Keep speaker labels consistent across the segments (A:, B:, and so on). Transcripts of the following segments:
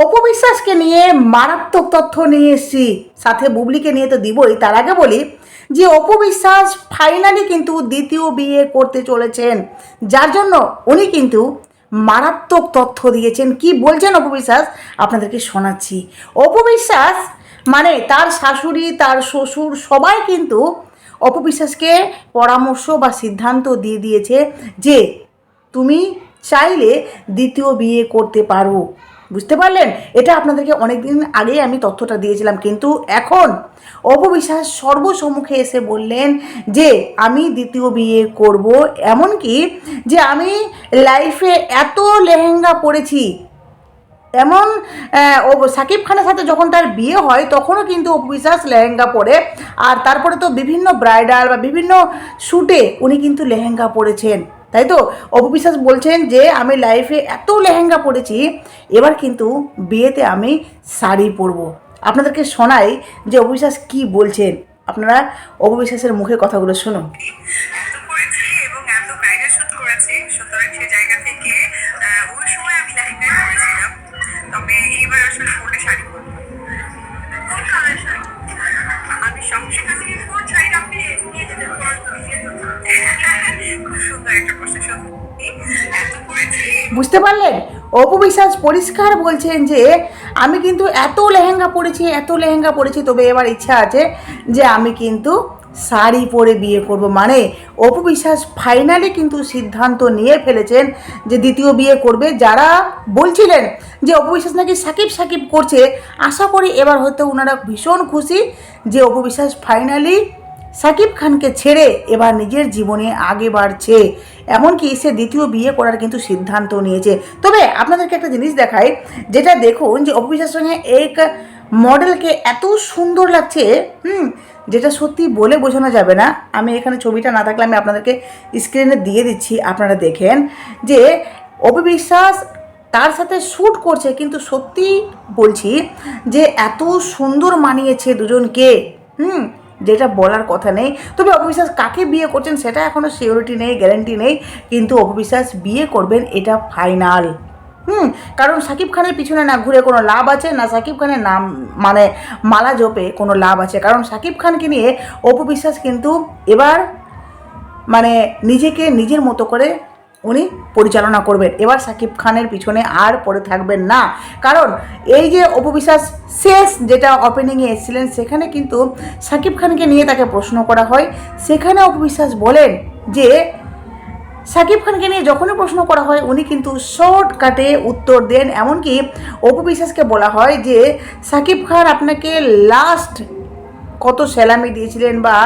A: অপু বিশ্বাসকে নিয়ে মারাত্মক তথ্য নিয়ে এসেছি, সাথে বুবলিকে নিয়ে তো দিবই। তার আগে বলি যে অপু বিশ্বাস ফাইনালি কিন্তু দ্বিতীয় বিয়ে করতে চলেছেন, যার জন্য উনি কিন্তু মারাত্মক তথ্য দিয়েছেন। কি বলছেন অপু বিশ্বাস আপনাদেরকে শোনাচ্ছি। অপু বিশ্বাস মানে তার শাশুড়ি, তার শ্বশুর সবাই কিন্তু অপু বিশ্বাসকে পরামর্শ বা সিদ্ধান্ত দিয়ে দিয়েছে যে তুমি চাইলে দ্বিতীয় বিয়ে করতে পারো। বুঝতে পারলেন? এটা আপনাদেরকে অনেক দিন আগেই আমি তথ্যটা দিয়েছিলাম, কিন্তু এখন অপু বিশ্বাস সর্বসম্মুখে এসে বললেন যে আমি দ্বিতীয় বিয়ে করব। এমনকি যে আমি লাইফে এত লেহেঙ্গা পরেছি, এমন ও সাকিব খানের সাথে যখন তার বিয়ে হয় তখনও কিন্তু অপু বিশ্বাস লেহেঙ্গা পরে, আর তারপরে তো বিভিন্ন ব্রাইডাল বা বিভিন্ন শ্যুটে উনি কিন্তু লেহেঙ্গা পরেছেন। তাই তো অপু বিশ্বাস বলছেন যে আমি লাইফে এত লেহেঙ্গা পরেছি, এবার কিন্তু বিয়েতে আমি শাড়ি পরবো। আপনাদেরকে শোনাই যে অপু বিশ্বাস কী বলছেন, আপনারা অপু বিশ্বাসের মুখে কথাগুলো শুনুন। বুঝতে পারলেন? অপু বিশ্বাস পরিষ্কার বলছেন যে আমি কিন্তু এত লেহেঙ্গা পরেছি, তবে এবার ইচ্ছা আছে যে আমি কিন্তু শাড়ি পরে বিয়ে করব। মানে অপু বিশ্বাস ফাইনালি কিন্তু সিদ্ধান্ত নিয়ে ফেলেছেন যে দ্বিতীয় বিয়ে করবে। যারা বলছিলেন যে অপু বিশ্বাস নাকি সাকিব সাকিব করছে, আশা করি এবার হয়তো ওনারা ভীষণ খুশি যে অপু বিশ্বাস ফাইনালি সাকিব খানকে ছেড়ে এবার নিজের জীবনে আগে বাড়ছে। এমনকি সে দ্বিতীয় বিয়ে করার কিন্তু সিদ্ধান্ত নিয়েছে। তবে আপনাদেরকে একটা জিনিস দেখাই, যেটা দেখুন যে অপু বিশ্বাসের সঙ্গে এক মডেলকে এত সুন্দর লাগছে, যেটা সত্যি বলে বোঝানো যাবে না। আমি এখানে ছবিটা না থাকলে আমি আপনাদেরকে স্ক্রিনে দিয়ে দিচ্ছি, আপনারা দেখেন যে অপু বিশ্বাস তার সাথে শ্যুট করছে, কিন্তু সত্যি বলছি যে এত সুন্দর মানিয়েছে দুজনকে, যেটা বলার কথা নেই। তবে অপু বিশ্বাস কাকে বিয়ে করছেন সেটা এখনও সিওরিটি নেই, গ্যারেন্টি নেই, কিন্তু অপু বিশ্বাস বিয়ে করবেন এটা ফাইনাল। কারণ সাকিব খানের পিছনে না ঘুরে কোনো লাভ আছে না, সাকিব খানের নাম মানে মালা জপে কোনো লাভ আছে। কারণ সাকিব খানকে নিয়ে অপু বিশ্বাস কিন্তু এবার মানে নিজেকে নিজের মতো করে উনি পরিচালনা করবেন। এবার সাকিব খানের পিছনে আর পড়ে থাকবেন না। কারণ এই যে অপু বিশ্বাস শেষ যেটা ওপেনিংয়ে এসেছিলেন, সেখানে কিন্তু সাকিব খানকে নিয়ে তাকে প্রশ্ন করা হয়। সেখানে অপু বিশ্বাস বলেন যে সাকিব খানকে নিয়ে যখনই প্রশ্ন করা হয় উনি কিন্তু শর্টকাটে উত্তর দেন। এমনকি অপু বিশ্বাসকে বলা হয় যে সাকিব খান আপনাকে লাস্ট কত স্যালামি দিয়েছিলেন বা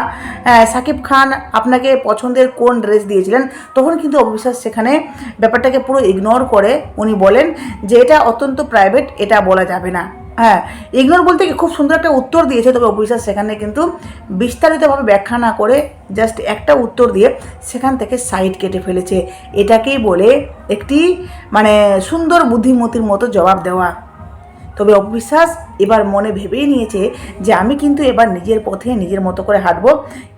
A: সাকিব খান আপনাকে পছন্দের কোন ড্রেস দিয়েছিলেন, তখন কিন্তু অপু বিশ্বাস সেখানে ব্যাপারটাকে পুরো ইগনোর করে উনি বলেন যে এটা অত্যন্ত প্রাইভেট, এটা বলা যাবে না। ইগনোর বলতে কি খুব সুন্দর একটা উত্তর দিয়েছে, তবে অপু বিশ্বাস সেখানে কিন্তু বিস্তারিতভাবে ব্যাখ্যা না করে জাস্ট একটা উত্তর দিয়ে সেখান থেকে সাইড কেটে ফেলেছে। এটাকেই বলে একটি মানে সুন্দর বুদ্ধিমতির মতো জবাব দেওয়া। তবে অপু বিশ্বাস এবার মনে ভেবেই নিয়েছে যে আমি কিন্তু এবার নিজের পথে নিজের মতো করে হাঁটবো।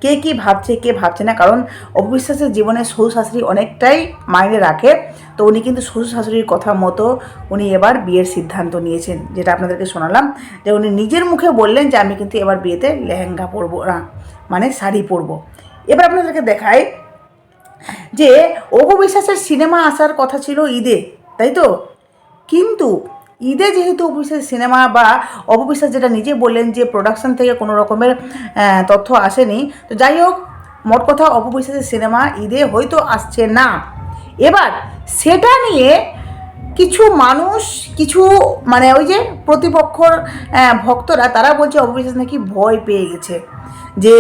A: কে কী ভাবছে কে ভাবছে না, কারণ অপু বিশ্বাসের জীবনে শ্বশুর শাশুড়ি অনেকটাই মাইনে রাখে। তো উনি কিন্তু শ্বশুর শাশুড়ির কথা মতো উনি এবার বিয়ের সিদ্ধান্ত নিয়েছেন, যেটা আপনাদেরকে শোনালাম। যে উনি নিজের মুখে বললেন যে আমি কিন্তু এবার বিয়েতে লেহেঙ্গা পরবো না, মানে শাড়ি পরবো। এবার আপনাদেরকে দেখায় যে অপু বিশ্বাসের সিনেমা আসার কথা ছিল ঈদে, তাই তো? কিন্তু ঈদে যেহেতু অপু বিশ্বাসের সিনেমা বা অপু বিশ্বাস যেটা নিজে বললেন যে প্রোডাকশন থেকে কোনো রকমের তথ্য আসেনি, তো যাই হোক, মোট কথা অপু বিশ্বাসের সিনেমা ঈদে হয়তো আসছে না। এবার সেটা নিয়ে কিছু মানুষ, কিছু মানে ওই যে প্রতিপক্ষর ভক্তরা, তারা বলছে অপু বিশ্বাস নাকি ভয় পেয়ে গেছে যে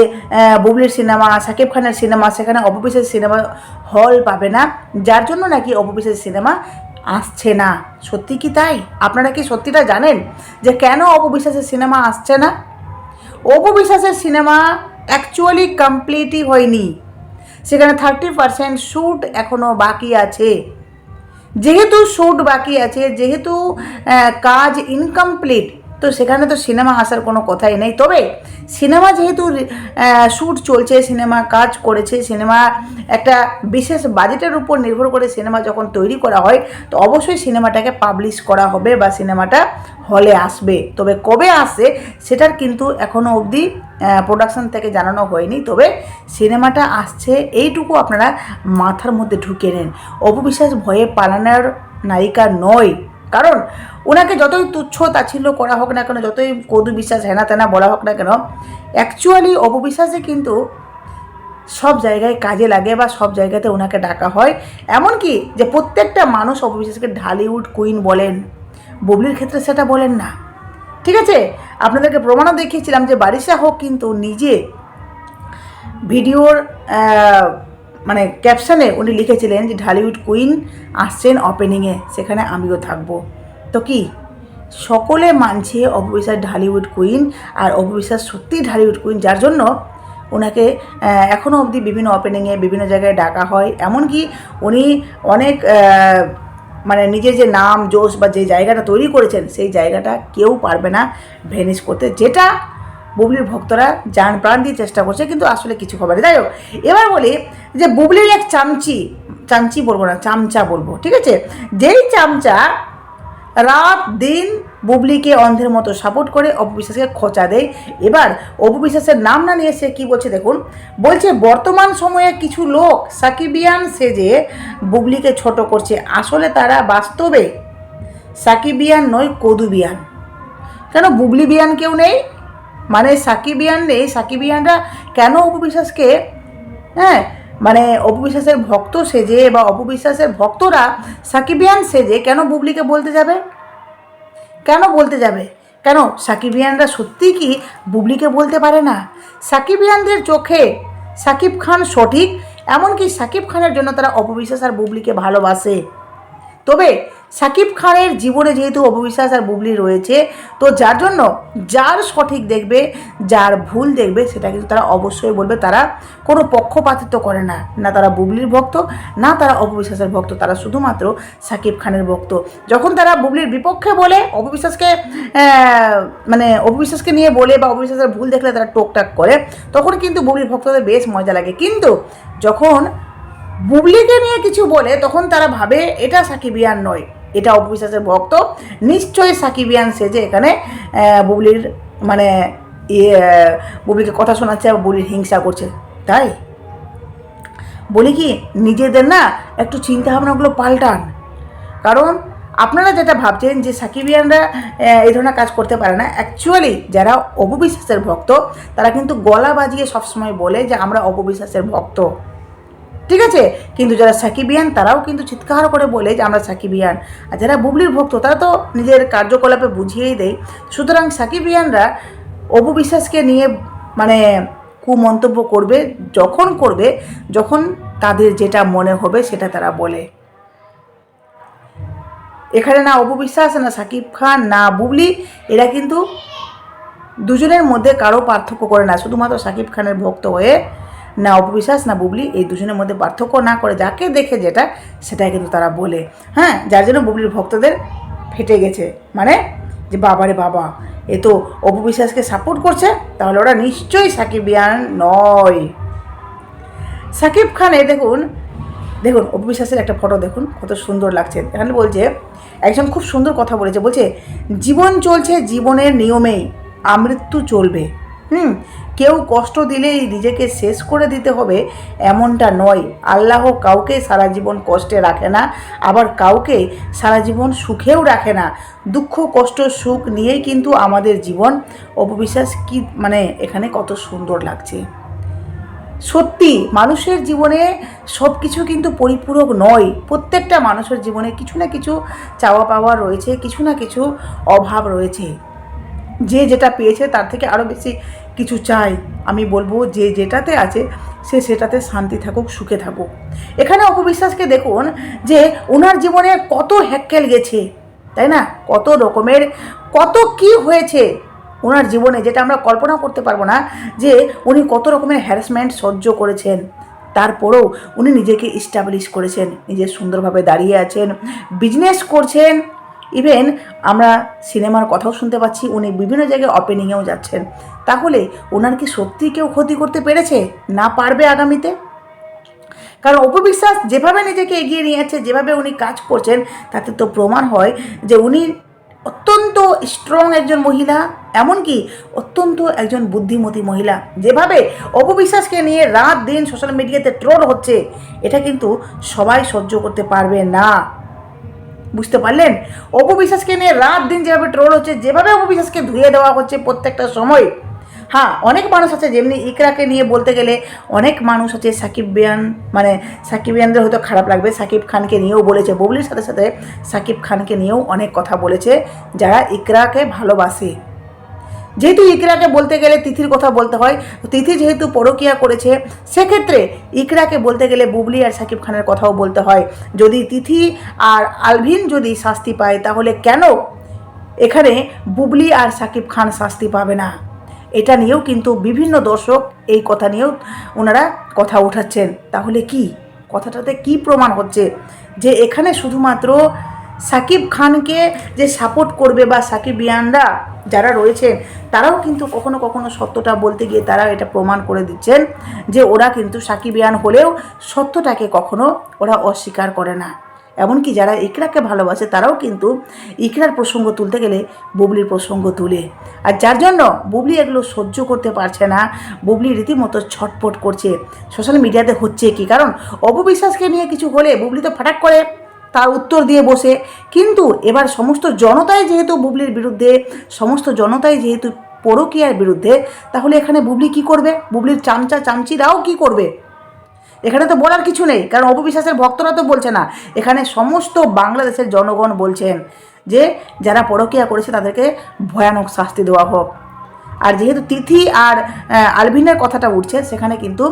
A: বুবলির সিনেমা, সাকিব খানের সিনেমা, সেখানে অপু বিশ্বাসের সিনেমা হল পাবে না, যার জন্য নাকি অপু বিশ্বাসের সিনেমা আসছে না। সত্যি কি তাই? আপনারা কি সত্যিটা জানেন যে কেন অপু বিশ্বাসের সিনেমা আসছে না? অপু বিশ্বাসের সিনেমা অ্যাকচুয়ালি কমপ্লিটই হয়নি, সেখানে 30% শ্যুট এখনও বাকি আছে। যেহেতু শ্যুট বাকি আছে, যেহেতু কাজ ইনকমপ্লিট, তো সেখানে তো সিনেমা আসার কোনো কথাই নেই। তবে সিনেমা যেহেতু শ্যুট চলছে, সিনেমা কাজ করেছে, সিনেমা একটা বিশেষ বাজেটের উপর নির্ভর করে সিনেমা যখন তৈরি করা হয়, তো অবশ্যই সিনেমাটাকে পাবলিশ করা হবে বা সিনেমাটা হলে আসবে। তবে কবে আসে সেটার কিন্তু এখনও অবধি প্রোডাকশন থেকে জানানো হয়নি। তবে সিনেমাটা আসছে এইটুকু আপনারা মাথার মধ্যে ঢুকে নেন। অপু বিশ্বাস ভয়ে পালানোর নায়িকা নয়। কারণ ওনাকে যতই তুচ্ছ তাচ্ছিল্য করা হোক না কেন, যতই কদু বিশ্বাস হেনা তেনা বলা হোক না কেন, অ্যাকচুয়ালি অপু বিশ্বাসে কিন্তু সব জায়গায় কাজে লাগে বা সব জায়গাতে ওনাকে ডাকা হয়। এমনকি যে প্রত্যেকটা মানুষ অপু বিশ্বাসকে ঢালিউড কুইন বলেন, বুবলির ক্ষেত্রে সেটা বলেন না। ঠিক আছে, আপনাদেরকে প্রমাণও দেখিয়েছিলাম যে বারিশা হোক কিন্তু নিজে ভিডিওর মানে ক্যাপশনে উনি লিখেছিলেন যে ঢালিউড কুইন আসছেন ওপেনিংয়ে, সেখানে আমিও থাকবো। তো কি সকলে মানছে অপু বিশ্বাস ঢালিউড কুইন, আর অপু বিশ্বাস সত্যিই ঢালিউড কুইন, যার জন্য ওনাকে এখনও অবধি বিভিন্ন ওপেনিংয়ে বিভিন্ন জায়গায় ডাকা হয়। এমনকি উনি অনেক মানে নিজের যে নাম জোশ বা যে জায়গাটা তৈরি করেছেন সেই জায়গাটা কেউ পারবে না ভ্যানিশ করতে, যেটা বুবলির ভক্তরা জান প্রাণ দিয়ে চেষ্টা করছে, কিন্তু আসলে কিছু হবে না। যাই হোক, এবার বলি যে বুবলির এক চামচি বলবো না, চামচা বলবো, ঠিক আছে, যেই চামচা রাত দিন বুবলিকে অন্ধের মতো সাপোর্ট করে অপু বিশ্বাসকে খোঁচা দেয়। এবার অপু বিশ্বাসের নাম না নিয়ে সে কী বলছে দেখুন, বলছে বর্তমান সময়ে কিছু লোক সাকিবিয়ান সেজে বুবলিকে ছোট করছে, আসলে তারা বাস্তবে সাকিবিয়ান নয় কদুবিয়ান। কেন বুবলি বিয়ান কেউ নেই, মানে সাকিবিয়ান নেই, সাকিবিয়ানরা কেন অপু বিশ্বাসকে মানে অপু বিশ্বাসের ভক্ত সেজে বা অপু বিশ্বাসের ভক্তরা সাকিবিয়ান সেজে কেন বুবলিকে বলতে যাবে? কেন সাকিবিয়ানরা সত্যি কি বুবলিকে বলতে পারে না? সাকিবিয়ানদের চোখে সাকিব খান সঠিক, এমনকি সাকিব খানের জন্য তারা অপু বিশ্বাস আর বুবলিকে ভালোবাসে। তবে সাকিব খানের জীবনে যেহেতু অপু বিশ্বাস আর বুবলি রয়েছে, তো যার জন্য যার সঠিক দেখবে, যার ভুল দেখবে, সেটা কিন্তু তারা অবশ্যই বলবে। তারা কোনো পক্ষপাতিত্ব করে না, না তারা বুবলির ভক্ত, না তারা অপু বিশ্বাসের ভক্ত, তারা শুধুমাত্র সাকিব খানের ভক্ত। যখন তারা বুবলির বিপক্ষে বলে, অপু বিশ্বাসকে মানে অপু বিশ্বাসকে নিয়ে বলে বা অপু বিশ্বাসের ভুল দেখলে তারা টোকটাক করে, তখন কিন্তু বুবলির ভক্তদের বেশ মজা লাগে। কিন্তু যখন বুবলিকে নিয়ে কিছু বলে, তখন তারা ভাবে এটা সাকিবিয়ান নয়, এটা অপু বিশ্বাসের ভক্ত, নিশ্চয়ই সাকিবিয়ান সেজে এখানে বুবলির মানে বুবলিকে কথা শোনাচ্ছে বা বুবলির হিংসা করছে। তাই বলি কি, নিজেদের না একটু চিন্তাভাবনাগুলো পাল্টান। কারণ আপনারা যেটা ভাবছেন যে সাকিবিয়ানরা এই ধরনের কাজ করতে পারে না, অ্যাকচুয়ালি যারা অপু বিশ্বাসের ভক্ত তারা কিন্তু গলা বাজিয়ে সবসময় বলে যে আমরা অপু বিশ্বাসের ভক্ত, ঠিক আছে, কিন্তু যারা সাকিবিয়ান তারাও কিন্তু চিৎকার করে বলে যে আমরা সাকিবিয়ান। আর যারা বুবলির ভক্ত তারা তো নিজের কার্যকলাপে বুঝিয়েই দেয়। সুতরাং সাকিবিয়ানরা অপু বিশ্বাসকে নিয়ে মানে কুমন্তব্য করবে যখন তাদের যেটা মনে হবে সেটা তারা বলে। এখানে না অপু বিশ্বাস, না সাকিব খান, না বুবলি, এরা কিন্তু দুজনের মধ্যে কারো পার্থক্য করে না। শুধুমাত্র সাকিব খানের ভক্ত হয়ে না অপু বিশ্বাস না বুবলি এই দুজনের মধ্যে পার্থক্য না করে যাকে দেখে যেটা সেটাই কিন্তু তারা বলে। যার জন্য বুবলির ভক্তদের ফেটে গেছে, মানে যে বাবারে বাবা, এ তো অপু বিশ্বাসকে সাপোর্ট করছে, তাহলে ওরা নিশ্চয়ই সাকিবিয়ান নয়। সাকিব খানে দেখুন অপু বিশ্বাসের একটা ফটো দেখুন, কত সুন্দর লাগছে। এখানে বলছে একজন খুব সুন্দর কথা বলছে জীবন চলছে জীবনের নিয়মেই, আমৃত্যু চলবে। কেউ কষ্ট দিলেই নিজেকে শেষ করে দিতে হবে এমনটা নয়। আল্লাহ কাউকে সারা জীবন কষ্টে রাখে না, আবার কাউকে সারা জীবন সুখেও রাখে না। দুঃখ কষ্ট সুখ নিয়েই কিন্তু আমাদের জীবন। অপু বিশ্বাস কি মানে এখানে কত সুন্দর লাগছে। সত্যি মানুষের জীবনে সব কিছু কিন্তু পরিপূরক নয়। প্রত্যেকটা মানুষের জীবনে কিছু না কিছু চাওয়া পাওয়া রয়েছে, কিছু না কিছু অভাব রয়েছে। যে যেটা পেয়েছে তার থেকে আরও বেশি কিছু চাই। আমি বলবো যে যেটাতে আছে সে সেটাতে শান্তি থাকুক, সুখে থাকুক। এখানে অপু বিশ্বাসকে দেখুন যে ওনার জীবনে কত হ্যাক্কেল গেছে, তাই না, কত রকমের কত কি হয়েছে ওনার জীবনে, যেটা আমরা কল্পনা করতে পারবো না যে উনি কত রকমের হ্যারাসমেন্ট সহ্য করেছেন। তারপরেও উনি নিজেকে ইস্টাবলিশ করেছেন, নিজে সুন্দরভাবে দাঁড়িয়ে আছেন, বিজনেস করছেন, ইভেন আমরা সিনেমার কথাও শুনতে পাচ্ছি, উনি বিভিন্ন জায়গায় ওপেনিংয়েও যাচ্ছেন। তাহলে ওনার কি সত্যি কেউ ক্ষতি করতে পেরেছে? না পারবে আগামীতে? কারণ অপু বিশ্বাস যেভাবে নিজেকে এগিয়ে নিয়ে যাচ্ছে, যেভাবে উনি কাজ করছেন, তাতে তো প্রমাণ হয় যে উনি অত্যন্ত স্ট্রং একজন মহিলা, এমনকি অত্যন্ত একজন বুদ্ধিমতী মহিলা। যেভাবে অপু বিশ্বাসকে নিয়ে রাত দিন সোশ্যাল মিডিয়াতে ট্রোল হচ্ছে, এটা কিন্তু সবাই সহ্য করতে পারবে না। বুঝতে পারলেন? অপু বিশ্বাসকে নিয়ে রাত দিন যেভাবে ট্রোল হচ্ছে, যেভাবে অপু বিশ্বাসকে ধুয়ে দেওয়া হচ্ছে প্রত্যেকটা সময়। হ্যাঁ, অনেক মানুষ আছে, যেমনি ইকরাকে নিয়ে বলতে গেলে অনেক মানুষ আছে, সাকিবিয়ানদের হয়তো খারাপ লাগবে, সাকিব খানকে নিয়েও বলেছে, বুবলির সাথে সাথে সাকিব খানকে নিয়েও অনেক কথা বলেছে যারা ইকরাকে ভালোবাসে। যেহেতু ইকরাকে বলতে গেলে তিথির কথা বলতে হয়, তিথি যেহেতু পরকীয়া করেছে, সেক্ষেত্রে ইকরাকে বলতে গেলে বুবলি আর সাকিব খানের কথাও বলতে হয়। যদি তিথি আর আলভিন যদি শাস্তি পায়, তাহলে কেন এখানে বুবলি আর সাকিব খান শাস্তি পাবে না? এটা নিয়েও কিন্তু বিভিন্ন দর্শক এই কথা নিয়েও ওনারা কথা উঠাচ্ছেন। তাহলে কি কথাটাতে কি প্রমাণ হচ্ছে? যে এখানে শুধুমাত্র সাকিব খানকে যে সাপোর্ট করবে বা সাকিবিয়ানরা যারা রয়েছেন, তারাও কিন্তু কখনো কখনো সত্যটা বলতে গিয়ে তারা এটা প্রমাণ করে দিচ্ছেন যে ওরা কিন্তু সাকিবিয়ান হলেও সত্যটাকে কখনো ওরা অস্বীকার করে না। এমনকি যারা ইকরাকে ভালোবাসে, তারাও কিন্তু ইকরার প্রসঙ্গ তুলতে গেলে বুবলির প্রসঙ্গ তুলে। আর যার জন্য বুবলি এগুলো সহ্য করতে পারছে না, বুবলি রীতিমতো ছটফট করছে। সোশ্যাল মিডিয়াতে হচ্ছে কি, কারণ অপু বিশ্বাসকে নিয়ে কিছু হলে বুবলি তো ফাটাক করে তার উত্তর দিয়ে বসে। কিন্তু এবার সমস্ত জনতাই যেহেতু বুবলির বিরুদ্ধে, সমস্ত জনতাই যেহেতু পরকীয়ার বিরুদ্ধে, তাহলে এখানে বুবলি কি করবে? বুবলির চামচা চামচিরাও কি করবে? এখানে তো বলার কিছু নেই, কারণ অপু বিশ্বাসের ভক্তরা তো বলছে না, এখানে সমস্ত বাংলাদেশের জনগণ বলছেন যে যারা পরকীয়া করেছে তাদেরকে ভয়ানক শাস্তি দেওয়া হোক। আর যেহেতু তিথি আর আলভিনের কথাটা উঠছে, সেখানে কিন্তু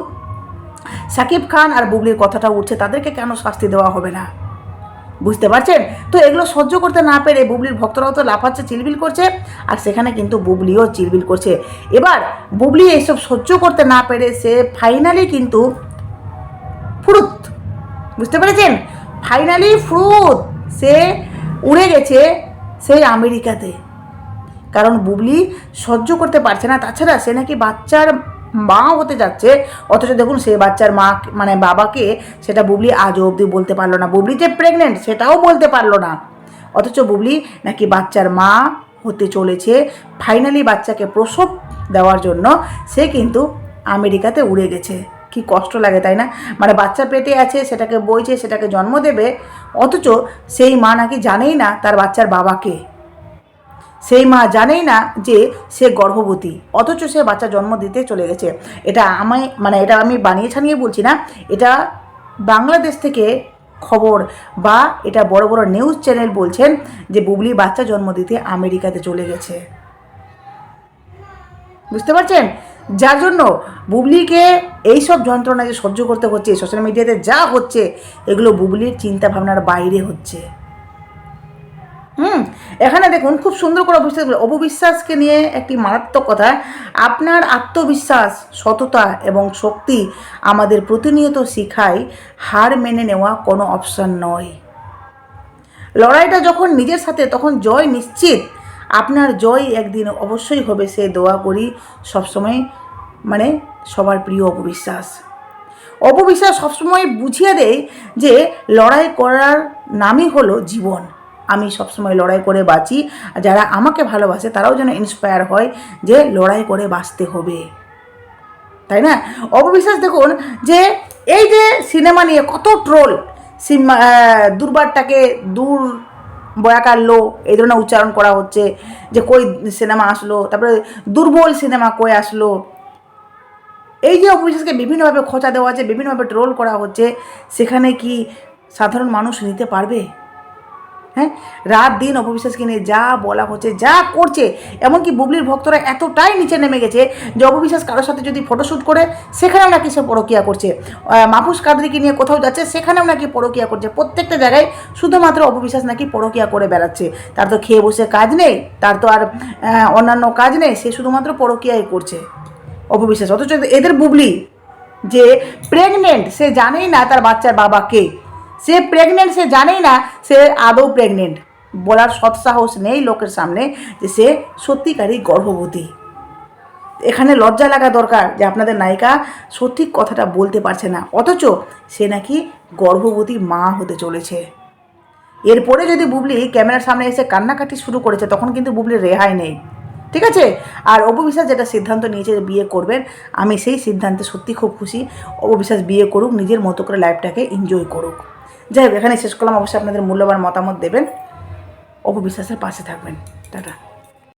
A: সাকিব খান আর বুবলির কথাটা উঠছে, তাদেরকে কেন শাস্তি দেওয়া হবে না? বুঝতে পারছেন তো? এগুলো সহ্য করতে না পেরে বুবলির ভক্তরাও তো লাফাচ্ছে, চিলবিল করছে, আর সেখানে কিন্তু বুবলিও চিলবিল করছে। এবার বুবলি এইসব সহ্য করতে না পেরে সে ফাইনালি কিন্তু ফ্রুত, বুঝতে পেরেছেন? ফাইনালি ফ্রুত, সে উড়ে গেছে সেই আমেরিকাতে। কারণ বুবলি সহ্য করতে পারছে না। তাছাড়া সে নাকি বাচ্চার মা হতে যাচ্ছে, অথচ দেখুন সে বাচ্চার মা মানে বাবাকে সেটা বুবলি আজও অবধি বলতে পারলো না। বুবলি যে প্রেগনেন্ট সেটাও বলতে পারলো না, অথচ বুবলি নাকি বাচ্চার মা হতে চলেছে। ফাইনালি বাচ্চাকে প্রসব দেওয়ার জন্য সে কিন্তু আমেরিকাতে উড়ে গেছে। কি কষ্ট লাগে, তাই না? মানে বাচ্চা পেটে আছে, সেটাকে বইছে, সেটাকে জন্ম দেবে, অথচ সেই মা নাকি জানেই না তার বাচ্চার বাবাকে। সেই মা জানেই না যে সে গর্ভবতী, অথচ সে বাচ্চা জন্ম দিতে চলে গেছে। এটা এটা আমি বানিয়ে ছানিয়ে বলছি না, এটা বাংলাদেশ থেকে খবর বা এটা বড় বড় নিউজ চ্যানেল বলছেন যে বুবলি বাচ্চা জন্ম দিতে আমেরিকাতে চলে গেছে। বুঝতে পারছেন? যার জন্য বুবলিকে এইসব যন্ত্রণা যে সহ্য করতে হচ্ছে, সোশ্যাল মিডিয়াতে যা হচ্ছে, এগুলো বুবলির চিন্তা ভাবনার বাইরে হচ্ছে। এখানে দেখুন খুব সুন্দর করে অপু বিশ্বাসকে নিয়ে একটি মারাত্মক কথা, আপনার আত্মবিশ্বাস, সততা এবং শক্তি আমাদের প্রতিনিয়ত শেখায় হার মেনে নেওয়া কোনো অপশন নয়। লড়াইটা যখন নিজের সাথে, তখন জয় নিশ্চিত। আপনার জয় একদিন অবশ্যই হবে, সে দোয়া করি সবসময়। সবার প্রিয় অপু বিশ্বাস। অপু বিশ্বাস সবসময় বুঝিয়ে দেয় যে লড়াই করার নামই হলো জীবন। আমি সবসময় লড়াই করে বাঁচি, যারা আমাকে ভালোবাসে তারাও যেন ইন্সপায়ার হয় যে লড়াই করে বাঁচতে হবে, তাই না? অপু বিশ্বাস দেখুন যে এই যে সিনেমা নিয়ে কত ট্রোল, দুর্বারটাকে দূর বয়াকারলো এই ধরনের উচ্চারণ করা হচ্ছে, যে কই সিনেমা আসলো, তারপরে দুর্বল সিনেমা কই আসলো। এই যে অপু বিশ্বাসকে বিভিন্নভাবে খোঁচা দেওয়া হচ্ছে, বিভিন্নভাবে ট্রোল করা হচ্ছে, সেখানে কি সাধারণ মানুষ নিতে পারবে? হ্যাঁ, রাত দিন অপু বিশ্বাসকে নিয়ে যা বলা হচ্ছে, যা করছে, এমনকি বুবলির ভক্তরা এতটাই নিচে নেমে গেছে যে অপু বিশ্বাস কারোর সাথে যদি ফটোশ্যুট করে সেখানেও নাকি সে পরকীয়া করছে, মাহফুজ কাদরিকে নিয়ে কোথাও যাচ্ছে সেখানেও নাকি পরকীয়া করছে। প্রত্যেকটা জায়গায় শুধুমাত্র অপু বিশ্বাস নাকি পরকীয়া করে বেড়াচ্ছে। তার তো খেয়ে বসে কাজ নেই, তার তো আর অন্যান্য কাজ নেই, সে শুধুমাত্র পরকীয়াই করছে অপু বিশ্বাস। অথচ এদের বুবলি যে প্রেগনেন্ট, সে জানেই না তার বাচ্চার বাবা কে। সে প্রেগনেন্ট, সে জানেই না সে আদৌ প্রেগনেন্ট। বলার সৎসাহস নেই লোকের সামনে যে সে সত্যিকারই গর্ভবতী। এখানে লজ্জা লাগা দরকার যে আপনাদের নায়িকা সঠিক কথাটা বলতে পারছে না, অথচ সে নাকি গর্ভবতী মা হতে চলেছে। এরপরে যদি বুবলি ক্যামেরার সামনে এসে কান্নাকাটি শুরু করেছে তখন কিন্তু বুবলির রেহাই নেই, ঠিক আছে? আর অপু বিশ্বাস যেটা সিদ্ধান্ত নিয়েছে যে বিয়ে করবেন, আমি সেই সিদ্ধান্তে সত্যি খুব খুশি। অপু বিশ্বাস বিয়ে করুক, নিজের মতো করে লাইফটাকে এনজয় করুক। যাই হোক, এখানে শেষ করলাম। অবশ্যই আপনাদের মূল্যবান মতামত দেবেন, অপু বিশ্বাসের পাশে থাকবেন। টাটা।